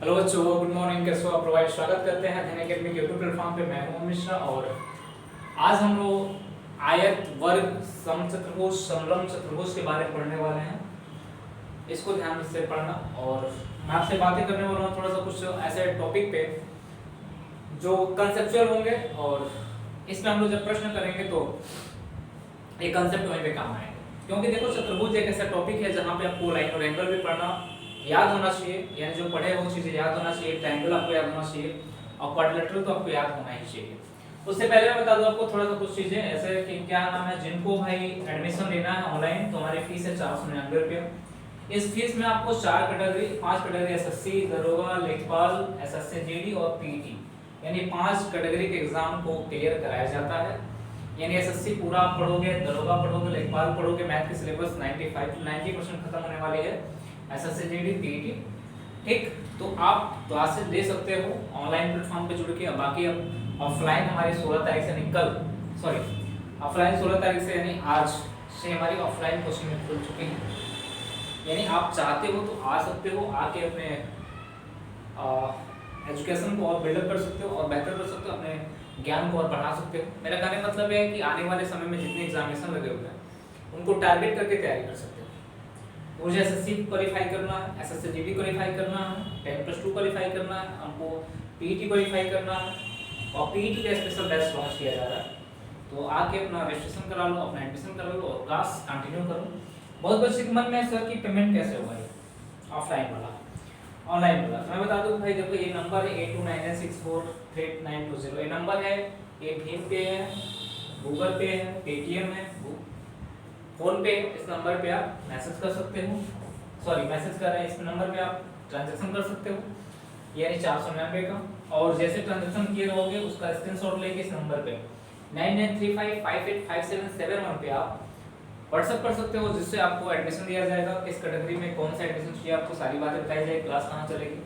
Hello बच्चों, good morning. कैसे हो आप? प्रोवाइड स्वागत करते हैं अध्ययन अकेडमी के यूट्यूब प्लेटफॉर्म पे। मैं हूं मिश्रा और आज हम लोग आयत, वर्ग, समचतुर्भुज, समलंब चतुर्भुज के बारे में पढ़ने वाले हैं। इसको ध्यान से पढ़ना और मैं आपसे बातें करने वाला हूँ थोड़ा सा कुछ ऐसे टॉपिक पे जो कंसेप्चुअल होंगे और इसमें हम लोग जब प्रश्न करेंगे तो ये कंसेप्ट वहीं पे काम आएगा। क्योंकि देखो, चतुर्भुज एक ऐसा टॉपिक है जहाँ पे आपको लाइन और एंगल भी पढ़ना याद होना चाहिए, यानी जो पढ़े वो चीजें याद होना चाहिए। ट्रायंगल आपको याद होना चाहिए और क्वाड्रिलेटरल तो आपको याद होना ही चाहिए। उससे पहले मैं बता दूं आपको थोड़ा सा कुछ चीजें, ऐसे कि क्या नाम है, जिनको भाई एडमिशन लेना है ऑनलाइन तो हमारी फीस है 499 रुपये। इस फीस में आपको 5 कैटेगरी एसएससी, दरोगा, लेखपाल, एसएससी जीडी और पीटी, यानी 5 कैटेगरी के एग्जाम को क्लियर कराया जाता है। यानी एसएससी पूरा आप पढ़ोगे, दरोगा पढ़ोगे, लेखपाल पढ़ोगे, मैथ की सिलेबस 90% खत्म होने वाली है, एसएससी जीडी पीटी। ठीक, तो आप क्लासेस ले सकते हो ऑनलाइन प्लेटफॉर्म पे जुड़ के। बाकी अब ऑफलाइन हमारी 16 तारीख से ऑफलाइन 16 तारीख से यानी आज से हमारी ऑफलाइन कोचिंग खुल चुकी है। यानी आप चाहते हो तो आ सकते हो, आके अपने एजुकेशन को और बिल्डअप कर सकते हो और बेहतर कर सकते हो, अपने ज्ञान को और बढ़ा सकते हो। मेरा कहने का मतलब है कि आने वाले समय में जितने एग्जामिनेशन लगे हुए हैं उनको टारगेट करके तैयारी कर सकते हो। मुझे एसएससी क्वालिफाई करना है, एसएससी जीडी क्वालिफाई करना है, 10+2 क्वालिफाई करना है, हमको पीईटी क्वालिफाई करना है और पीईटी का स्पेशल बैच लॉन्च किया जा रहा है। तो आके अपना रजिस्ट्रेशन करा लो, अपना एडमिशन करा लो और क्लास कंटिन्यू करो। बहुत बच्चे के मन में है सर कि पेमेंट कैसे होगा ये ऑफलाइन वाला, ऑनलाइन वाला। मैं बता दूं भाई, देखो ये नंबर है 8299643920। ये नंबर है, ये भीम पे है, गूगल पे है, पेटीएम है, फोन पे। इस नंबर पे आप मैसेज कर सकते हो, मैसेज कर रहे हैं, इस नंबर पे आप ट्रांजैक्शन कर सकते हो, यानी 499 का। और जैसे ट्रांजैक्शन किए रहोगे उसका स्क्रीनशॉट लेके इस नंबर पे 9935585771 पे आप व्हाट्सएप कर सकते हो, जिससे आपको एडमिशन दिया जाएगा, किस कैटेगरी में कौन सा एडमिशन चाहिए, आपको सारी बातें बताई जाएगी, क्लास कहाँ चलेगी।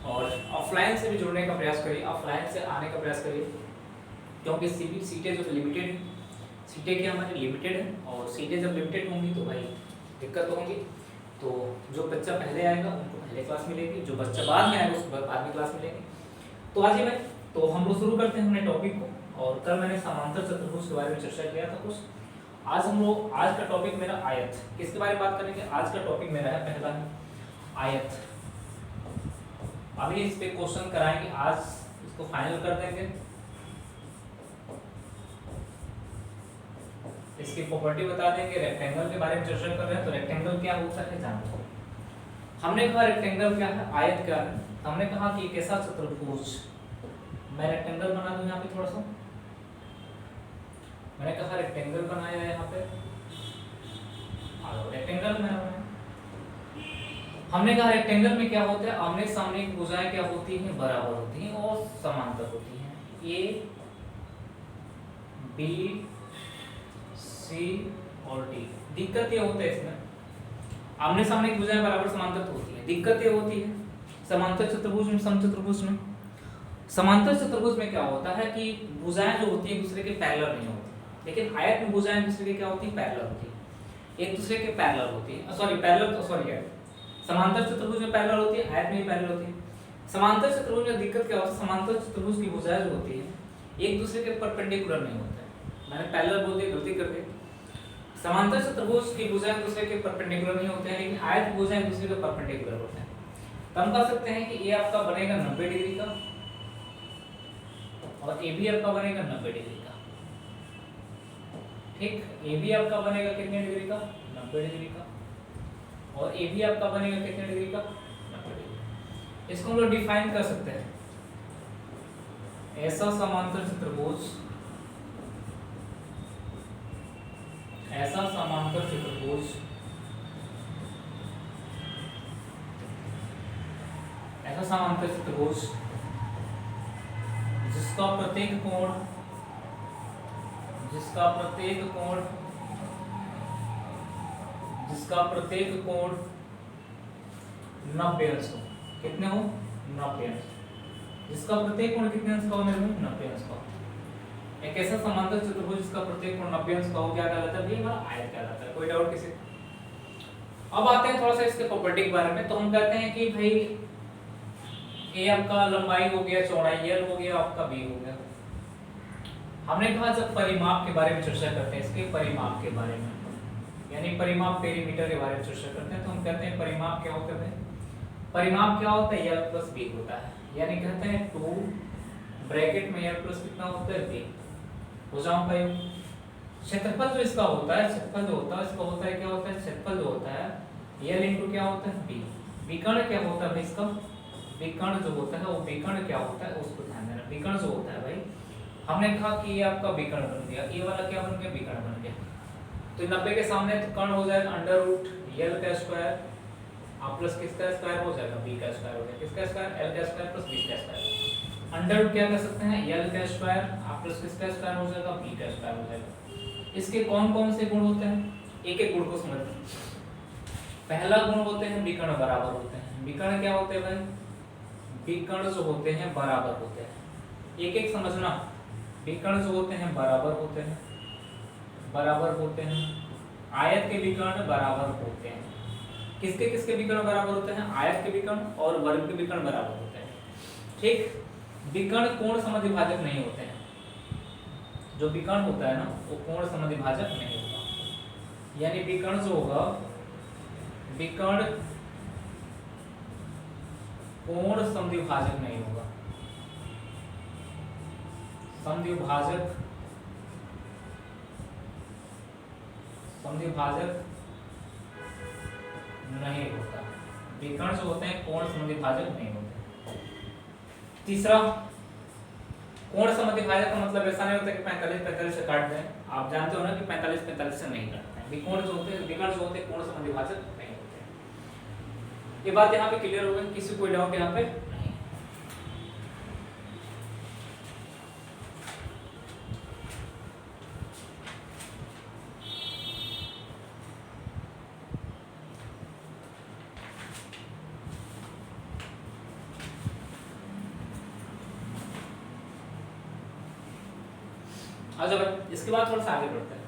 और ऑफलाइन से भी जुड़ने का प्रयास करिए, ऑफलाइन से आने का प्रयास करिए, क्योंकि सीटें जो लिमिटेड, सीटें क्या हमारी लिमिटेड है और सीटें जब लिमिटेड होंगी तो भाई दिक्कत होंगी। तो जो बच्चा पहले आएगा उनको पहले क्लास मिलेगी, जो बच्चा बाद में आएगा उसको बाद में क्लास मिलेगी। तो आज ही भाई, तो हम लोग शुरू करते हैं अपने टॉपिक को। और कल मैंने समांतर चतुर्भुज के बारे में चर्चा किया था कुछ। आज का टॉपिक मेरा आयत। किसके बारे में बात करेंगे? आज का टॉपिक मेरा है पहला आयत। अभी इस पे क्वेश्चन कराएंगे, आज इसको फाइनल कर देंगे। इसकी प्रॉपर्टी बता देंगे। रेक्टेंगल के बारे में चर्चा कर रहे हैं, तो रेक्टेंगल क्या होता है जानते हो। हमने कहा रेक्टेंगल क्या है, आयत क्या है। हमने कहा कि एक ऐसा चतुर्भुज, मैं रेक्टेंगल बना दूं यहाँ पे थोड़ा सा, मैंने कहा रेक्टेंगल बनाया है यहाँ पे, रेक्टेंगल में हमने कहा रेक्टेंगल में क्या होता है, आमने सामने की भुजाएं क्या होती हैं, बराबर होती हैं और समांतर होती हैं। ए बी सी और डी। दिक्कत ये होता है इसमें, आमने सामने की भुजाएं बराबर समांतर तो होती है, दिक्कत ये होती है समांतर चतुर्भुज में, समचतुर्भुज में। समांतर चतुर्भुज में क्या होता है कि भुजाएं जो होती है एक दूसरे के पैरेलल नहीं होती, लेकिन आयत में भुजाएं एक दूसरे के क्या होती है, पैरेलल होती है, एक दूसरे के पैरेलल होती है। समांतर चतुर्भुज में पैरेलल होती है, आयत में भी पैरेलल होती है। समांतर चतुर्भुज में दिक्कत क्या होती है, समांतर चतुर्भुज की भुजाएं जो होती है एक दूसरे के परपेंडिकुलर नहीं होता है। मैंने पैरेलल बोल दिया, गलती कर दी। समांतर चतुर्भुज की भुजाएं एक दूसरे के परपेंडिकुलर नहीं होते हैं, लेकिन आयत की भुजाएं एक दूसरे के परपेंडिकुलर होते हैं। तो हम कह सकते हैं कि ये आपका बनेगा 90 डिग्री का और ए बी आपका बनेगा 90 डिग्री का। ठीक, ए बी आपका बनेगा कितने डिग्री का, 90 डिग्री का, और ए बी आपका बनेगा कितने डिग्री का, 90 डिग्री। इसको हम लोग डिफाइन कर सकते हैं, ऐसा समांतर चतुर्भुज, ऐसा समांतर चतुर्भुज, ऐसा समांतर चतुर्भुज जिसका प्रत्येक कोण 90 अंश हो। कितने हो, 90 अंश। जिसका प्रत्येक कोण कितने अंश का हो मेरे में, 90 अंश का। एक ऐसा समांतर चतुर्भुज जिसका प्रत्येक कोण 90 अंश का हो, क्या कहलाता है, ये हमारा आयत कहलाता है। कोई डाउट किसी? अब आते हैं थोड़ा सा इसके प्रॉपर्टी के बारे में। तो हम कहते हैं कि भाई ए आपका लंबाई हो गया, चौड़ाई एल हो गया, आपका बी हो गया। हमने कहा जब परिमाप के बारे में चर्चा करते हैं, इसके परिमाप के बारे में, यानी परिमाप पेरीमीटर के बारे में चर्चा करते हैं, तो हम कहते हैं परिमाप क्या होता है। परिमाप क्या होता है, एल प्लस बी होता है, यानी कहते हैं 2 ब्रैकेट में एल प्लस कितना होता है, बी। हो जाऊं भाई, क्षेत्रफल जो इसका होता है, क्षेत्रफल जो होता है इसका होता है क्या होता है, क्षेत्रफल जो होता है एल इंटू क्या होता है, बी। विकर्ण क्या होता है भाई इसका, विकर्ण जो होता है वो विकर्ण क्या होता है उसको ध्यान देना। विकर्ण जो होता है भाई, हमने कहा कि ये आपका विकर्ण बन गया, ये वाला क्या बन गया, विकर्ण बन गया। तो 90 के सामने तो कर्ण हो जाएगा अंडर रूट एल का स्क्वायर, आप प्लस किसका स्क्वायर हो जाएगा, बी का स्क्वायर हो जाएगा, किसका स्क्वायर, एल का स्क्वायर प्लस बी का स्क्वायर। अंडर रूट क्या कर सकते हैं, एल का स्क्वायर, आप प्लस किसका स्क्वायर हो जाएगा, बी का स्क्वायर हो जाएगा। इसके कौन कौन से गुण होते हैं, एक एक गुण को समझते हैं। पहला गुण होते हैं विकर्ण बराबर होते हैं। विकर्ण क्या होते हैं भाई, विकर्ण जो होते हैं बराबर होते हैं, एक एक समझना। विकर्ण जो होते हैं बराबर होते हैं, बराबर होते हैं। आयत के विकर्ण बराबर होते हैं। किसके किसके विकर्ण बराबर होते हैं, आयत के विकर्ण और वर्ग के विकर्ण बराबर होते हैं। ठीक, विकर्ण कोण समद्विभाजक नहीं होते हैं। जो विकर्ण होता है ना वो कोण समद्विभाजक नहीं होगा, यानी विकर्ण जो होगा, विकर्ण कोण समद्विभाजक नहीं होगा, समद्विभाजक, समद्विभाजक नहीं होता। विकर्ण जो होते हैं कोण समद्विभाजक नहीं होते। तीसरा, कोण समद्विभाजक का मतलब ऐसा नहीं होता कि 45 से काट दें। आप जानते हो ना कि 45 से नहीं काटते हैं। विकर्ण जो होते हैं, विकर्ण जो होते हैं कोण समद्विभाजक नहीं होते। ये बात यहाँ पे क्लियर हो गई, किसी कोई डाउट यहाँ पे नहीं। अच्छा, इसके बाद थोड़ा सा आगे बढ़ते हैं।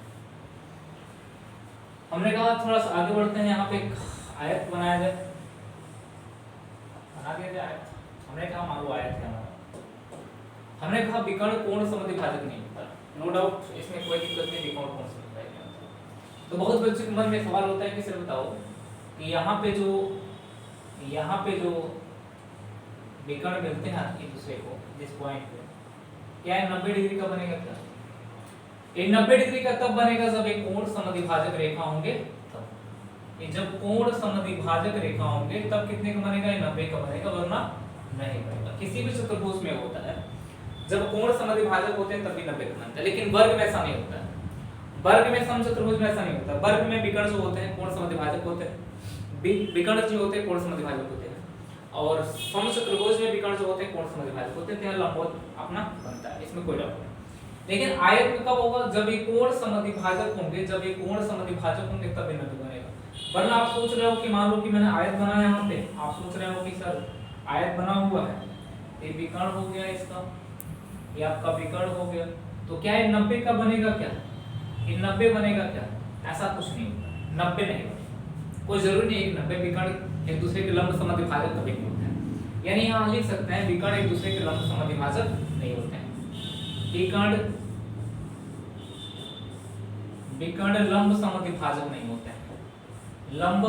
हमने कहा थोड़ा सा आगे बढ़ते हैं, यहाँ पे एक आयत बनाया जाए, बना दिया जाए आयत। हमने कहा मान लो आयत है हमारा, हमने कहा विकर्ण कोण समद्विभाजक नहीं होता, नो डाउट, इसमें कोई दिक्कत नहीं, विकर्ण कोण समद्विभाजक नहीं होता। तो बहुत बच्चों के मन में सवाल होता है कि सर बताओ कि यहाँ पे जो विकर्ण मिलते हैं एक दूसरे को जिस पॉइंट पे, क्या है 90 डिग्री का बनेगा क्या? ये 90 डिग्री का तब बनेगा जब एक कोण समद्विभाजक रेखा होंगे तब। ये जब कोण समद्विभाजक रेखा होंगे तब कितने का बनेगा, ये 90 का बनेगा, वरना नहीं बनेगा। किसी भी चतुर्भुज में होता है, जब कोण समद्विभाजक होते हैं तब भी 90 का बनता है, लेकिन वर्ग में ऐसा नहीं होता है। वर्ग में समचतुर्भुज में ऐसा नहीं होता। वर्ग में विकर्ण जो होते हैं कोण समद्विभाजक होते हैं, विकर्ण जो होते हैं कोण समद्विभाजक होते हैं, और समचतुर्भुज में विकर्ण जो होते हैं कोण समद्विभाजक होते हैं, तो यहाँ लंबवत अपना बनता है, इसमें कोई डाउट नहीं। लेकिन आयत में कब होगा, जब ये कोण समद्विभाजक होंगे, जब ये कोण समद्विभाजक होंगे तब ये 90 बनेगा। वरना आप सोच रहे हो कि मान लो कि मैंने आयत बनाया यहाँ पे, आप सोच रहे हो कि सर आयत बना हुआ है, ये विकर्ण हो गया इसका, ये आपका विकर्ण हो गया, तो क्या ये 90 का बनेगा क्या, ये 90 बनेगा क्या? ऐसा कुछ नहीं होता, 90 नहीं बनेगा। कोई जरूरी नहीं है 90 विकर्ण एक दूसरे के लंब समद्विभाजक कभी नहीं होते हैं। यानी यहाँ लिख सकते हैं विकर्ण एक दूसरे के लंब समद्विभाजक नहीं होते हैं। विकर्ण लंब समद्विभाजक नहीं होते हैं, लंब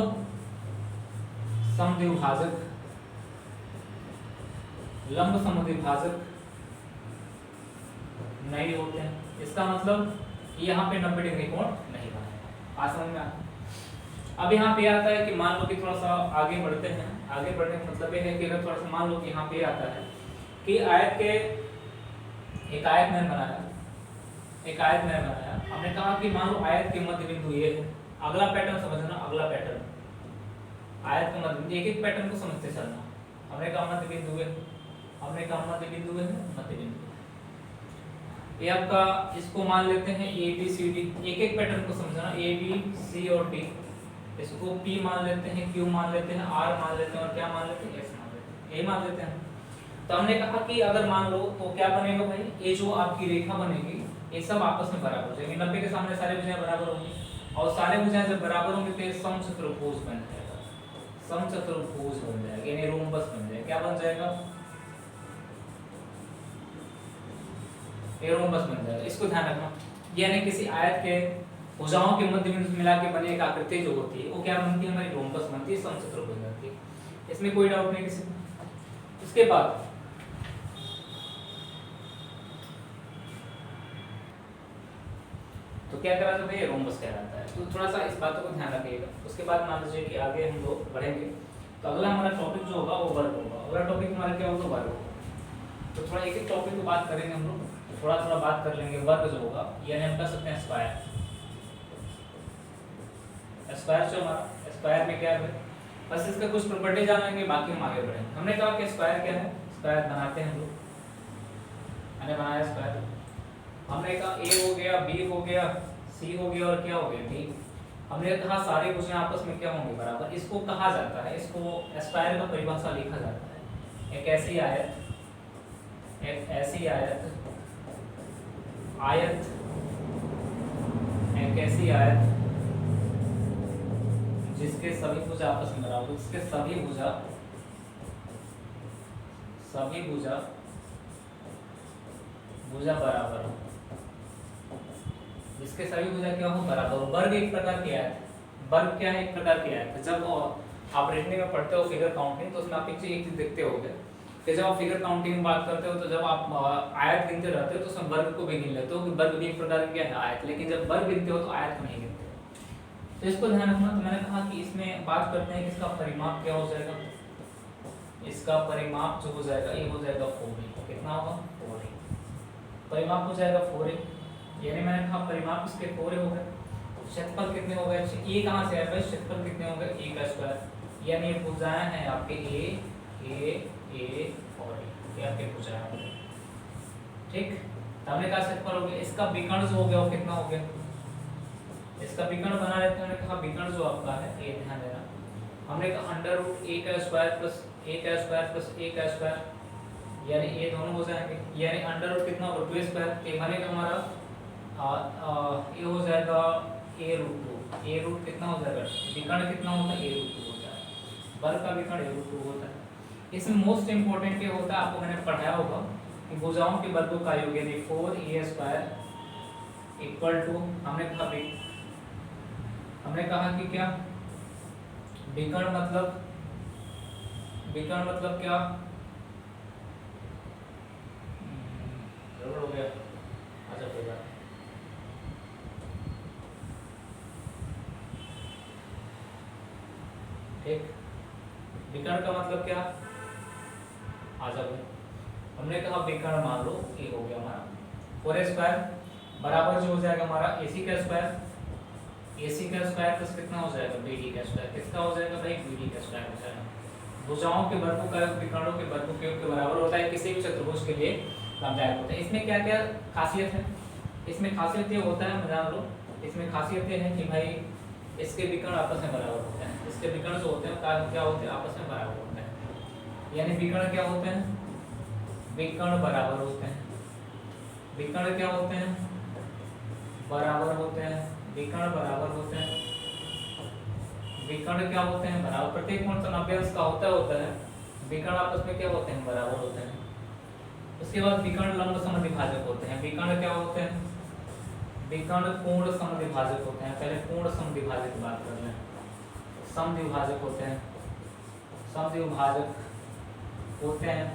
समद्विभाजक, लंब समद्विभाजक नहीं होते हैं। इसका मतलब यहाँ पे 90 डिग्री कोण नहीं बनेगा। आज समझ में आता है? अब यहाँ पे आता है कि मान लो कि थोड़ा सा आगे बढ़ते हैं। आगे बढ़ने का मतलब ये है कि अगर थोड़ा सा मान लो कि यहाँ पे आता है कि आयत के एक आयत मैंने बनाया, एक आयत मैंने बनाया। हमने कहा कि मान लो आयत के मध्य बिंदु ये है। अगला पैटर्न समझना, अगला पैटर्न आयत का मध्य बिंदु, एक एक पैटर्न को समझते चलना। हमने कहा मध्य बिंदु है, हमने कहा मध्य बिंदु है, मध्य बिंदु ये आपका, इसको मान लेते हैं ए बी सी डी। एक एक पैटर्न को समझना, ए बी सी और डी, इसको P मान लेते हैं, Q मान लेते हैं, R मान लेते हैं, और क्या मान लेते हैं, S मान लेते हैं, A मान लेते हैं। तो हमने कहा कि अगर मान लो तो क्या बनेगा भाई, ये जो आपकी रेखा बनेगी ये सब आपस में बराबर हो जाएंगे। 90 के सामने सारे भुजाएं बराबर होंगी, और सारे भुजाएं जब बराबर होंगे तो ये समचतुर्भुज बन जाएगा, समचतुर्भुज बन जाएगा, यानी रोम्बस बन जाएगा। क्या बन जाएगा, ये रोम्बस बन जाएगा। इसको ध्यान रखना, यानी किसी आयत के भुजाओं के मध्य बिंदु मिला के बनी एक आकृति जो होती है वो क्या बनती है, हमारी रोम्बस बनती है, समचतुर्भुज बन जाती है। इसमें कोई डाउट नहीं किसी को। उसके बाद तो क्या करा तो भाई रोम्बस कहलाता है। तो थोड़ा सा इस बातों को ध्यान रखिएगा। उसके बाद मान लीजिए कि आगे हम लोग बढ़ेंगे तो अगला हमारा टॉपिक जो होगा वो वर्ग होगा। अगला टॉपिक हमारा क्या होगा, वर्ग होगा। तो थोड़ा एक एक टॉपिक को बात करेंगे हम लोग, थोड़ा थोड़ा बात कर लेंगे। वर्ग जो होगा यानी हम कह सकते हैं स्क्वायर। स्क्वायर जो हमारा, स्क्वायर में क्या है, बस इसका कुछ प्रॉपर्टी जानेंगे, बाकी हम आगे बढ़ेंगे। हमने कहा कि स्क्वायर क्या है, स्क्वायर बनाते हैं हम लोग, मैंने बनाया स्क्वायर। हमने कहा ए हो गया, बी हो गया, सी हो गया और क्या हो गया, डी। हमने कहा सारे भुजें आपस में क्या होंगे, बराबर। इसको कहा जाता है, इसको स्क्वायर का परिभाषा लिखा जाता है, एक ऐसी आयत, एक ऐसी आयत, आयत एक ऐसी आयत जिसके सभी भुजा आपस में बराबर, जिसके सभी भुजा बराबर हो, जिसके सभी भुजा क्या हो, बराबर हो। वर्ग एक प्रकार की आयत, वर्ग क्या है, एक प्रकार की आयत। जब आप रेटने में पढ़ते हो फिगर काउंटिंग, तो उसमें आप एक चीज देखते होगे कि जब आप फिगर काउंटिंग में बात करते हो तो जब आप आयत गिनते रहते हो तो उसमें वर्ग को भी गिन लेते हो कि वर्ग भी एक प्रकार की क्या है, आयत। लेकिन जब वर्ग गिनते हो तो आयत को नहीं गिनते। तो इसको ध्यान रखना। तो मैंने कहा कि इसमें बात करते हैं कि इसका परिमाप क्या हो जाएगा। इसका परिमाप जो हो जाएगा ये हो जाएगा 4a। कितना होगा, 4a। परिमाप हो जाएगा 4a, यानी मैंने कहा परिमाप इसके 4a हो गए। क्षेत्रफल कितने हो गए, ये कहाँ से आया भाई, क्षेत्रफल कितने हो गए, a का स्क्वायर। यानी ये भुजाएं हैं आपके a और a, ये आपके भुजाएं हो गए, ठीक। हमने कहा क्षेत्रफल हो गया। इसका विकर्ण जो हो गया वो कितना हो गया, इसका विकर्ण बना लेते हैं। हमने कहा विकर्ण जो आपका है, ये ध्यान देना, हमने कहा अंडर रूट a का स्क्वायर प्लस a का स्क्वायर प्लस a का स्क्वायर, यानी ये दोनों हो जाएंगे। यानी अंडर रूट कितना होगा, 2 स्क्वायर। ये बनेगा हमारा ये हो जाएगा a रूट 2। a रूट कितना हो जाएगा, विकर्ण कितना होता है, a रूट 2 होता है। वर्ग का विकर्ण a रूट 2 होता है। इसमें मोस्ट इंपोर्टेंट क्या होता है, आपको मैंने पढ़ाया होगा कि भुजाओं के वर्गों का योग, यानी 4a स्क्वायर इक्वल टू, हमने कहा कि क्या विकर्ण मतलब क्या, गड़बड़ हो गया, अच्छा कोई बात। ठीक, विकर्ण का मतलब क्या, आ जाओ। हमने कहा विकर्ण मान लो ये हो गया हमारा 4a स्क्वायर बराबर जो हो जाएगा हमारा ac का स्क्वायर, AC का स्क्वायर प्लस कितना हो जाएगा, BD का स्क्वायर। किसका हो जाएगा भाई, BD का स्क्वायर हो जाएगा। भुजाओं के वर्गों का योग विकर्णों के वर्गों के योग के बराबर होता है, किसी भी चतुर्भुज के लिए लाभदायक होता है। इसमें क्या क्या खासियत है, इसमें खासियत ये होता है, जान लो, इसमें खासियत ये है कि भाई इसके विकर्ण आपस में बराबर होते हैं। इसके विकर्ण जो होते हैं क्या होते हैं, आपस में बराबर होते हैं। यानी विकर्ण क्या होते हैं, विकर्ण बराबर होते हैं। विकर्ण क्या होते हैं, बराबर होते हैं। विकर्ण बराबर होते हैं। विकर्ण क्या होते हैं, बराबर। प्रत्येक कोण तो 90 अंश का होता है। विकर्ण आपस में क्या होते हैं, बराबर होते हैं। उसके बाद विकर्ण लंब समद्विभाजक होते हैं। विकर्ण क्या होते हैं, विकर्ण पूर्ण समद्विभाजक होते हैं। पहले पूर्ण समद्विभाजक की बात कर लें। समद्विभाजक होते हैं, समद्विभाजक होते हैं,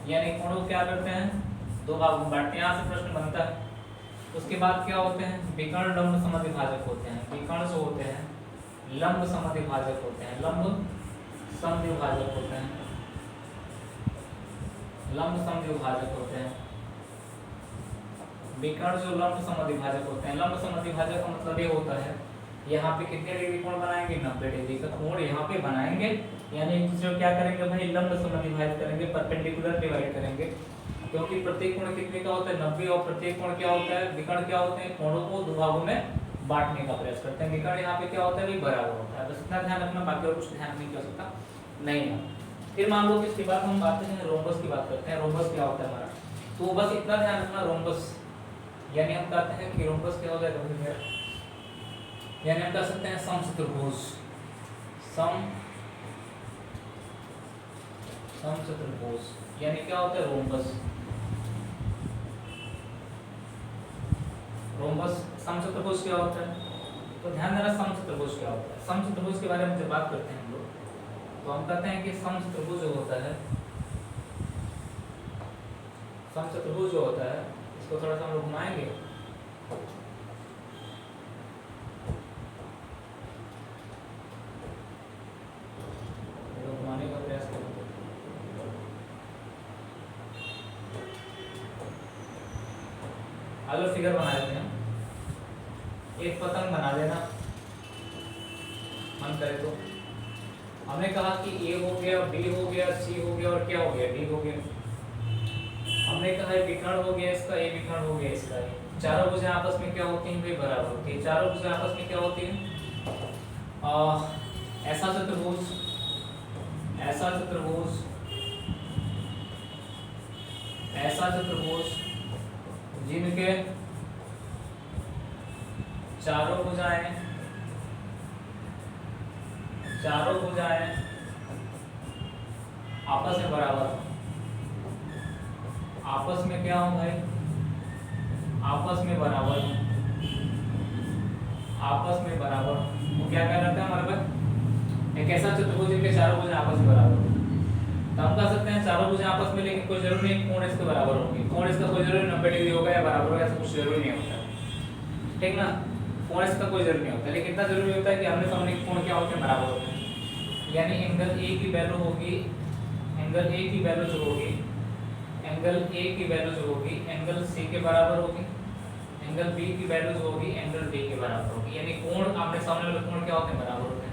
यानी कोणों क्या करते हैं, दो भागों में बांटते हैं। यहाँ से प्रश्न बनता है। उसके बाद क्या होते हैं, विकर्ण लंब समद्विभाजक होते हैं। विकर्ण जो होते हैं लंब समद्विभाजक होते हैं, लंब समद्विभाजक होते हैं, लंब समद्विभाजक होते हैं। विकर्ण जो लंब समद्विभाजक होते हैं, लंब समद्विभाजक का मतलब ये होता है यहाँ पे कितने डिग्री कोण बनाएंगे, 90 डिग्री का कोण यहाँ पे बनाएंगे। यानी एक दूसरे को क्या करेंगे भाई, लंब समद्विभाजित करेंगे, परपेंडिकुलर डिवाइड करेंगे। क्योंकि प्रत्येक कोण कितने का होता है, 90, और प्रत्येक कोण क्या होता है, विकर्ण क्या होते हैं, कोणों को दो भागों में बांटने का प्रयास करते हैं। विकर्ण यहाँ पे क्या होता है, बराबर होता है। बस इतना ध्यान रखना, बाकी और कुछ ध्यान नहीं कर सकता नहीं है। फिर मान लो कि इसके बाद हम बात करें रोम्बस की बात करते हैं। रोम्बस क्या होता है हमारा, तो बस इतना ध्यान रखना, रोम्बस यानी हम कहते हैं कि रोम्बस क्या हो जाएगा, यानी हम कह सकते हैं समचतुर्भुज। समचतुर्भुज यानी क्या होता है, रोम्बस। रोम्बस। समचतुर्भुज क्या होता है? तो ध्यान देना समचतुर्भुज क्या होता है। समचतुर्भुज के बारे में जब बात करते हैं हम लोग, तो हम कहते हैं कि समचतुर्भुज जो होता है, समचतुर्भुज जो होता है, इसको थोड़ा सा हम लोग घुमाएंगे। घुमाने का प्रयास करेंगे। अगर फिगर बना लेते हैं, एक पतंग बना देना मन करे तो। हमने कहा कि ए हो गया, बी हो गया, सी हो गया और क्या हो गया, डी हो गया। हमने कहा है विकर्ण हो गया इसका, ए विकर्ण हो गया इसका। चारों भुजें आपस में क्या होती हैं भाई? बराबर होती है। चारों भुजें आपस में क्या होती हैं? ऐसा चतुर्भुज, ऐसा चतुर्भुज, ऐसा चतुर्भुज जिनके चारों भुजाएं, चारों भुजाएं आपस में बराबर हो। आपस में क्या हो भाई? आपस में बराबर हो। आपस में बराबर तो क्या कहलाता है हमारे पास? एक ऐसा चतुर्भुज जिनके चारों भुजाएं आपस में बराबर हो। तो हम कह सकते हैं चारों भुजाएं आपस में, लेकिन कोई जरूरी नहीं कोण इसके बराबर होंगे। कोण इसका कोई जरूरी 90 डिग्री होगा या बराबर होगा, ऐसा कुछ जरूरी नहीं होता, ठीक ना। कोण इसका कोई जरूरी नहीं होता, लेकिन इतना जरूरी होता है कि हमने सामने कोण क्या होते हैं? बराबर होते हैं। यानी एंगल ए की वैल्यू होगी, एंगल ए की वैल्यू जो होगी, एंगल ए की वैल्यू जो होगी एंगल सी के बराबर होगी। एंगल बी की वैल्यू जो होगी एंगल डी के बराबर होगी। यानी कोण आमने सामने वाले कोण क्या होते हैं? बराबर होते हैं।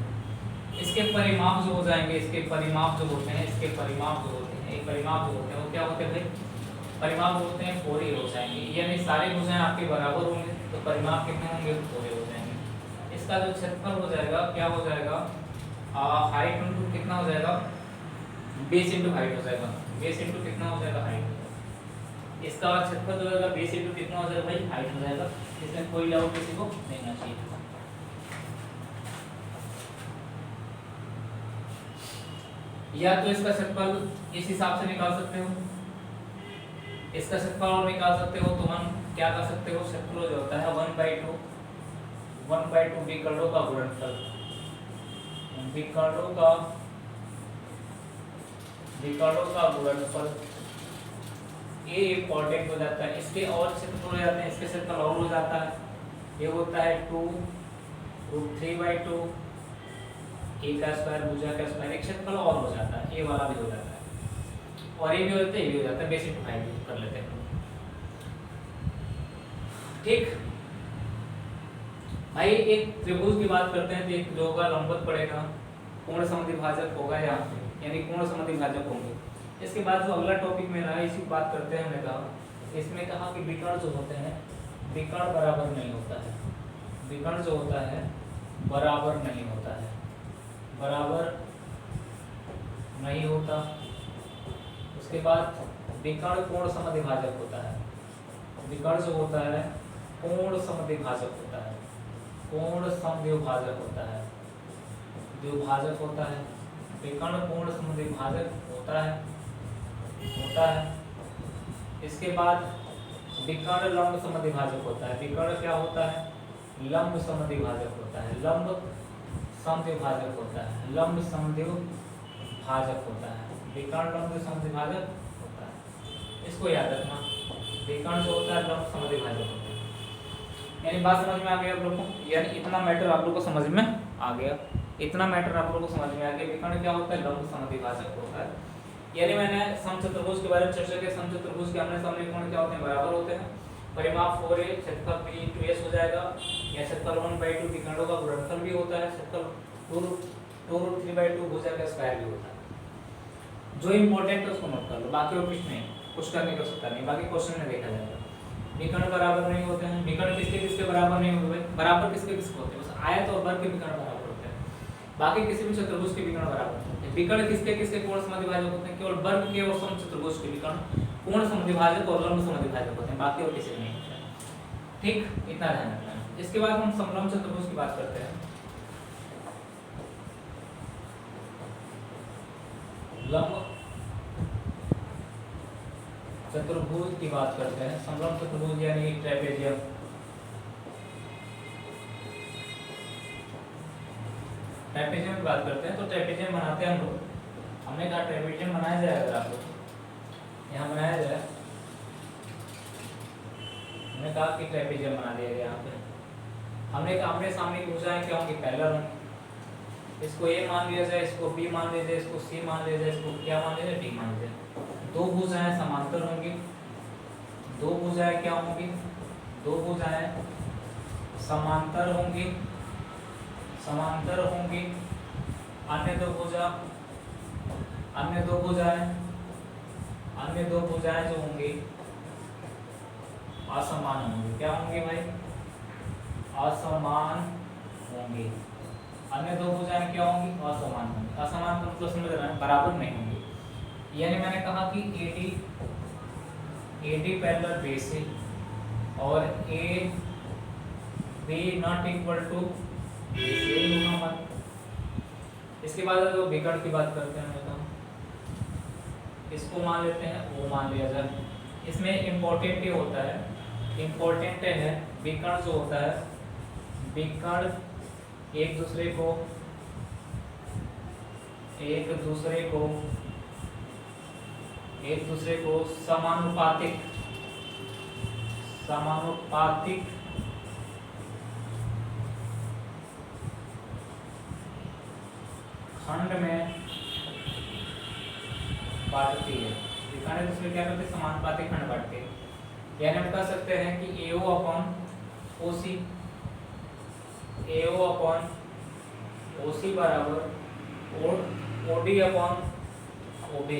इसके परिमाप जो हो जाएंगे, इसके परिमाप जो होते हैं, इसके परिमाप जो होते हैं, एक परिमाप जो होते हैं वो क्या होते हैं भाई? परिमाप होते हैं फोरी हो जाएंगे। यानी सारे भुजाएं आपके बराबर होंगे तो परिमाप कितने होंगे? फोरी हो जाएंगे। इसका जो क्षेत्रफल हो जाएगा क्या हो जाएगा? हाइट इंटू कितना हो जाएगा? बेस इंटू हाइट हो जाएगा। बेस इंटू कितना हो जाएगा? हाइट। इसका क्षेत्रफल जो होगा बेस इंटू कितना हो जाएगा भाई? हाइट हो जाएगा। इसमें कोई डाउट किसी को नहीं होना चाहिए। या तो इसका क्षेत्रफल इस हिसाब से निकाल सकते हो, इसका क्षेत्रफल और निकाल सकते हो, तो हम क्या कर सकते हो? क्षेत्रफल जो होता है 1/2 विकर्णों का गुणनफल, विकर्णों का गुणनफल। ये इंपॉर्टेंट हो जाता है। इसके और क्षेत्रफल हो जाते हैं, इसके क्षेत्रफल और हो जाता है। ये होता है 2√3/2 ए का स्क्वायर भुजा का स्क्वायर। एक क्षेत्रफल और हो जाता है, ये वाला भी हो जाता है और ये भी हो जाता है, ये भी हो जाता है। बेस इंटू हाइट कर लेते हैं, ठीक भाई। एक त्रिभुज की बात करते हैं तो एक जो होगा लंबवत पड़ेगा, कोण समद्विभाजक होगा यहाँ पे, यानी कोण समद्विभाजक होंगे। इसके बाद जो अगला टॉपिक में रहा इसी बात करते हैं। हमने कहा इसमें कहा कि विकर्ण जो होते हैं, विकर्ण बराबर नहीं होता है। विकर्ण जो होता है बराबर नहीं होता है, बराबर नहीं होता। उसके बाद विकर्ण कोण समद्विभाजक होता है। विकर्ण जो होता है कोण समद्विभाजक होता है, कोण समद्विभाजक होता है, द्विभाजक होता है। विकर्ण कोण समद्विभाजक होता है। इसके बाद विकर्ण लंब समद्विभाजक होता है। विकर्ण क्या होता है? लंब समद्विभाजक होता है, लंब समद्विभाजक होता है, लंब समद्विभाजक होता है। विकर्ण लंब समद्विभाजक होता है, इसको याद रखना। विकर्ण जो होता है लंब समद्विभाजक होता है। यानी बात समझ में आ गई आप लोग को? यानी इतना मैटर आप लोग को समझ में आ गया, इतना मैटर आप लोग को समझ में आ गया। विकर्ण क्या होता है? लंब समद्विभाजक होता है। यानी मैंने समचतुर्भुज के बारे में चर्चा की। समचतुर्भुज के आमने सामने कोण क्या होते हैं? बराबर होते हैं। परिमाप 4a, क्षेत्रफल b into s हो जाएगा, या क्षेत्रफल 1/2 विकर्णों का गुणनफल भी होता है, क्षेत्रफल 2√3/2 भुजा का स्क्वायर भी होता है। जो इंपॉर्टेंट है उसको नोट कर लो, बाकी और कुछ नहीं, कुछ करने की आवश्यकता नहीं, बाकी क्वेश्चन में देखा जाएगा। विकर्ण बराबर नहीं होते हैं। विकर्ण किसके किसके बराबर नहीं होते? बराबर किसके किसके होते हैं? बस आयत और वर्ग के विकर्ण बराबर होते हैं, बाकी किसी भी चतुर्भुज के विकर्ण बराबर होते हैं। विकर्ण किसके किसके कोण समद्विभाजक होते हैं? केवल वर्ग के और समचतुर्भुज के विकर्ण कोण समद्विभाजक और लंब समद्विभाजक होते हैं, बाकी और किसी नहीं होते हैं, ठीक। इतना ध्यान रखना है। इसके बाद हम समलंब चतुर्भुज की बात करते हैं। लंब चतुर्भुज की बात करते हैं। समलंब चतुर्भुज यानी ट्रेपेजियम, ट्रेपेजियम की बात करते हैं तो ट्रेपेजियम बनाते हैं हम लोग। हमने कहा ट्रेपेजियम बनाया जाए, अगर आप लोग यहाँ बनाया जाए, हमने कहा कि ट्रेपेजियम बना दिया गया। यहाँ पे हमने आमने सामने की भुजाएं क्या होंगी, पैरेलल होंगी। इसको ए मान लिया जाए, इसको बी मान लिया जाए, इसको सी मान लिया जाए, इसको क्या मान लिया जाए, डी मान लिया जाए। दो भुजाएं समांतर होंगी, दो भुजाएं क्या होंगी, दो भुजाएं समांतर होंगी, समांतर होंगी। अन्य दो भुजाएं जो होंगी असमान होंगी। क्या होंगी भाई, असमान होंगी। अन्य दो भुजाएं क्या होंगी, असमान होंगी। असमान का मतलब समझ रहे हैं, बराबर नहीं होंगी। यानी मैंने कहा कि AD पैरेलल BC और AB not equal to BC होगा हमारा। इसके बाद जो विकर्ण की बात करते हैं, तो इसको मान लेते हैं, वो मान लिया जाए। इसमें इम्पोर्टेंट ये होता है, इम्पोर्टेंट है विकर्ण जो होता है, विकर्ण एक दूसरे को समानुपातिक खंड में बांटती है। विकर्ण एक दूसरे क्या करते हैं, समानुपातिक खंड बांटते हैं। यानी हम कह सकते हैं कि AO अपॉन OC बराबर OD अपॉन OB।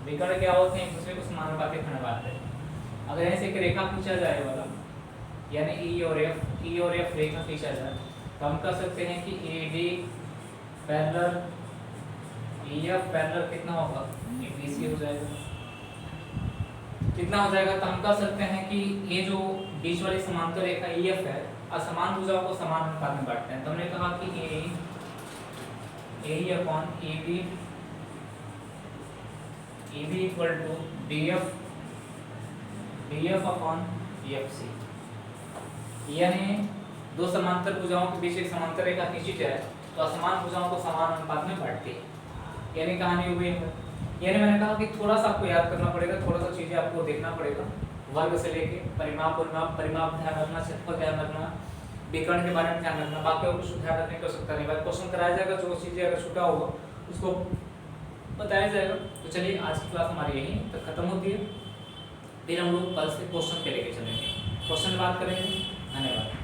विकर्ण क्या होते हैं, एक दूसरे को समानुपातिक खंड बांटते हैं। अगर ऐसे एक रेखा खींचा जाए वाला, यानी E और F रेखा खींचा जाए, तो हम कह सकते हैं कि AD पैरेलल EF पैरेलल कितना होगा, BC हो जाएगा। कितना हो जाएगा, तो हम कह सकते हैं कि ये जो बीच वाली समांतर रेखा EF है, असमान भुजाओं को समान अनुपात में बांटते हैं। तो हमने कहा कि AE upon EB equal to DF upon EFC। यानी दो समांतर भुजाओं के बीच एक समांतर रेखा खींची जाए तो असमान भुजाओं को समान अनुपात में बांटती है। यानी कहानी हुई है। यानी मैंने कहा कि थोड़ा सा आपको याद करना पड़ेगा, थोड़ा सा चीजें आपको देखना पड़ेगा, वर्ग से लेके परिमाप ध्यान रखना, क्षेत्रफल ध्यान रखना, विकर्ण के बारे में ध्यान रखना। बाकी और कुछ ध्यान रखने की आवश्यकता नहीं। बात क्वेश्चन कराया जाएगा, जो चीजें अगर छूटा होगा उसको बताया जाएगा। तो चलिए आज की क्लास हमारी यहीं तक खत्म होती है। फिर हम लोग कल से क्वेश्चन के लेके चलेंगे, क्वेश्चन बात करेंगे। धन्यवाद।